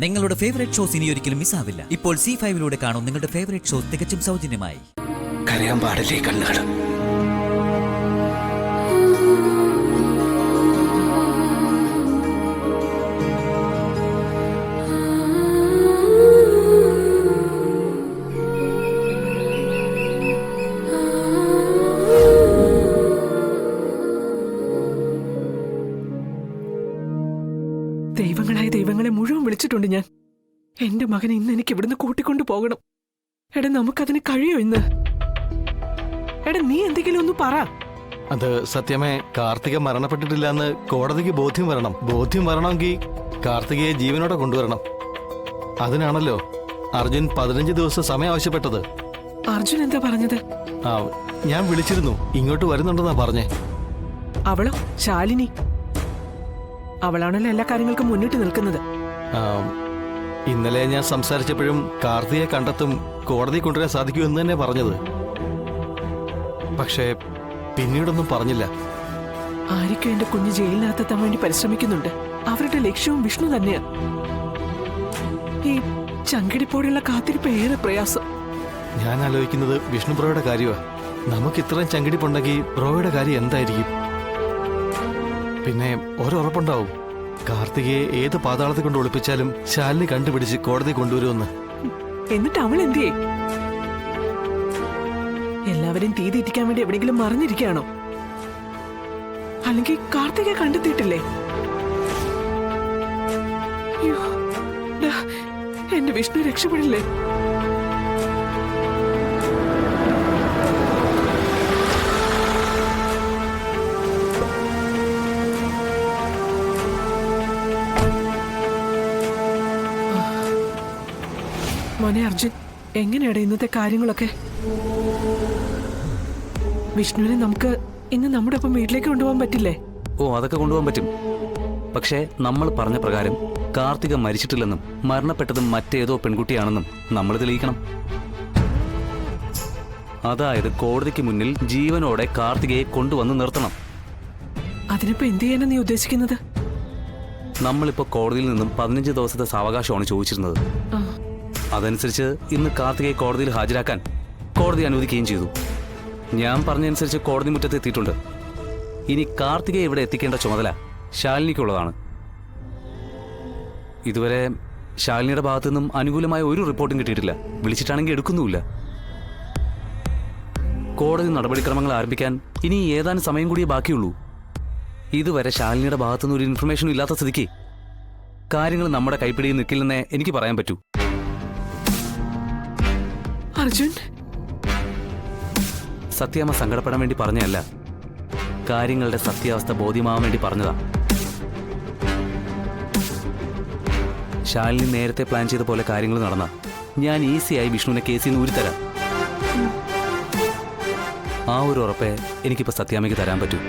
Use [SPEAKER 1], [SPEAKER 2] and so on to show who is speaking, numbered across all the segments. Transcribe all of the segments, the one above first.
[SPEAKER 1] നിങ്ങളുടെ favourite shows ഇനി ഒരിക്കലും മിസ്സാവില്ല. ഇപ്പോൾ C5 കാണും നിങ്ങളുടെ ഫേവറേറ്റ് ഷോസ് തികച്ചും സൗജന്യമായി.
[SPEAKER 2] കരയാൻ പാടില്ലേ കണ്ണുകൾ.
[SPEAKER 3] ദൈവങ്ങളായ ദൈവങ്ങളെ മുഴുവൻ വിളിച്ചിട്ടുണ്ട് ഞാൻ. എന്റെ മകനെ ഇന്ന് എനിക്ക് ഇവിടുന്ന് കൂട്ടിക്കൊണ്ടു പോകണം. എടാ, നമുക്കതിന് കഴിയോ ഇന്ന്? എടാ, നീ എന്തെങ്കിലും ഒന്ന് പറ.
[SPEAKER 4] അത് സത്യമേ, കാർത്തിക മരണപ്പെട്ടിട്ടില്ല എന്ന് കോടതിക്ക് ബോധ്യം വരണം. ബോധ്യം വരണമെങ്കിൽ കാർത്തികയെ ജീവനോടെ കൊണ്ടുവരണം. അതിനാണല്ലോ അർജുൻ 15 ദിവസം സമയം ആവശ്യപ്പെട്ടത്.
[SPEAKER 3] അർജുൻ എന്താ പറഞ്ഞത്?
[SPEAKER 4] ഞാൻ വിളിച്ചിരുന്നു, ഇങ്ങോട്ട് വരുന്നുണ്ടെന്നാ പറഞ്ഞേ.
[SPEAKER 3] അവളോ? ശാലിനി. അവളാണല്ലോ എല്ലാ കാര്യങ്ങൾക്കും മുന്നിട്ട് നിൽക്കുന്നത്.
[SPEAKER 4] ഇന്നലെ ഞാൻ സംസാരിച്ചപ്പോഴും കാർത്തികയെ കണ്ടെത്തും, കോടതി കൊണ്ടുവരാൻ സാധിക്കുമെന്ന് തന്നെ പറഞ്ഞത്. പക്ഷേ പിന്നീടൊന്നും പറഞ്ഞില്ല.
[SPEAKER 3] ആരൊക്കെ എന്റെ കുഞ്ഞ് ജയിലിനകത്തെത്താൻ വേണ്ടി പരിശ്രമിക്കുന്നുണ്ട്. അവരുടെ ലക്ഷ്യവും വിഷ്ണു തന്നെയാ. ഈ ചങ്കിടിപ്പോടെയുള്ള കാത്തിരിപ്പ് ഏറെ പ്രയാസം.
[SPEAKER 4] ഞാൻ ആലോചിക്കുന്നത് വിഷ്ണു ബ്രോയുടെ കാര്യമാ. നമുക്ക് ഇത്രയും ചങ്കിടിപ്പുണ്ടെങ്കിൽ ബ്രോയുടെ കാര്യം എന്തായിരിക്കും? പിന്നെ ഒരുറപ്പുണ്ടാവും, കാർത്തികയെ ഏത് പാതാളത്തിൽ കൊണ്ട് ഒളിപ്പിച്ചാലും ശാലിനി കണ്ടുപിടിച്ച് കോടതി കൊണ്ടുവരുമെന്ന്.
[SPEAKER 3] എന്നിട്ട് അവൾ എന്തിയേ? എല്ലാവരെയും തീ തീറ്റിക്കാൻ വേണ്ടി എവിടെയെങ്കിലും മറിഞ്ഞിരിക്കുകയാണോ? അല്ലെങ്കിൽ കാർത്തികയെ കണ്ടെത്തിയിട്ടില്ലേ? എന്റെ വിഷ്ണു രക്ഷപ്പെടില്ലേ? മോനെ അർജുൻ, എങ്ങനെയാണ് ഇന്നത്തെ കാര്യങ്ങളൊക്കെ? വിഷ്ണുവിനെ നമുക്ക് ഇന്ന് നമ്മുടെ ഒപ്പം വീട്ടിലേക്ക് കൊണ്ടുപോകാൻ പറ്റില്ലേ?
[SPEAKER 2] അതൊക്കെ കൊണ്ടുപോകാൻ പറ്റും. പക്ഷേ നമ്മൾ പറഞ്ഞ പ്രകാരം കാർത്തിക മരിച്ചിട്ടില്ലെന്നും മരണപ്പെട്ടതും മറ്റേതോ പെൺകുട്ടിയാണെന്നും നമ്മൾ തെളിയിക്കണം. അതായത് കോടതിക്ക് മുന്നിൽ ജീവനോടെ കാർത്തികയെ കൊണ്ടുവന്ന് നിർത്തണം.
[SPEAKER 3] അതിനിപ്പോ എന്ത് ചെയ്യാനാ നീ ഉദ്ദേശിക്കുന്നത്?
[SPEAKER 2] നമ്മളിപ്പോ കോടതിയിൽ നിന്നും 15 ദിവസത്തെ സാവകാശമാണ് ചോദിച്ചിരുന്നത്. അതനുസരിച്ച് ഇന്ന് കാർത്തികയെ കോടതിയിൽ ഹാജരാക്കാൻ കോടതി അനുവദിക്കുകയും ചെയ്തു. ഞാൻ പറഞ്ഞനുസരിച്ച് കോടതി മുറ്റത്ത് എത്തിയിട്ടുണ്ട്. ഇനി കാർത്തികയെ ഇവിടെ എത്തിക്കേണ്ട ചുമതല ശാലിനിക്കുള്ളതാണ്. ഇതുവരെ ശാലിനിയുടെ ഭാഗത്തു നിന്നും അനുകൂലമായ ഒരു റിപ്പോർട്ടും കിട്ടിയിട്ടില്ല. വിളിച്ചിട്ടാണെങ്കിൽ എടുക്കുന്നുമില്ല. കോടതി നടപടിക്രമങ്ങൾ ആരംഭിക്കാൻ ഇനി ഏതാനും സമയം കൂടിയേ ബാക്കിയുള്ളൂ. ഇതുവരെ ശാലിനിയുടെ ഭാഗത്തുനിന്ന് ഒരു ഇൻഫർമേഷനും ഇല്ലാത്ത സ്ഥിതിക്ക് കാര്യങ്ങൾ നമ്മുടെ കൈപ്പിടിയിൽ നിൽക്കില്ലെന്നേ എനിക്ക് പറയാൻ പറ്റൂ.
[SPEAKER 3] അർജുൻ,
[SPEAKER 2] സത്യാമ്മ സങ്കടപ്പെടാൻ വേണ്ടി പറഞ്ഞതല്ല, കാര്യങ്ങളുടെ സത്യാവസ്ഥ ബോധ്യമാവാൻ വേണ്ടി പറഞ്ഞതാ. ശാലിനി നേരത്തെ പ്ലാൻ ചെയ്ത പോലെ കാര്യങ്ങൾ നടന്ന ഞാൻ ഈസിയായി വിഷ്ണുവിനെ കേസിൽ നിന്ന് ഊരിത്തരാം. ആ ഒരു ഉറപ്പേ എനിക്കിപ്പോ സത്യാമ്മയ്ക്ക് തരാൻ പറ്റൂ.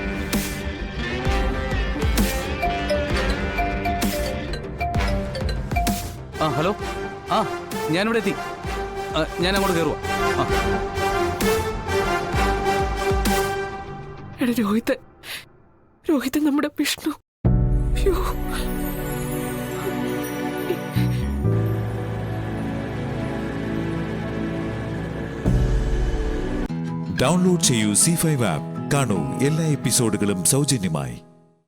[SPEAKER 2] ഹലോ, ഞാനിവിടെ എത്തി. ഞാൻ അങ്ങോട്ട് കയറുവാ.
[SPEAKER 3] എടാ രോഹിത് നമ്മുടെ വിഷ്ണു.
[SPEAKER 5] ഡൗൺലോഡ് ചെയ്യൂ C5 ആപ്പ്. കാണൂ എല്ലാ എപ്പിസോഡുകളും സൗജന്യമായി.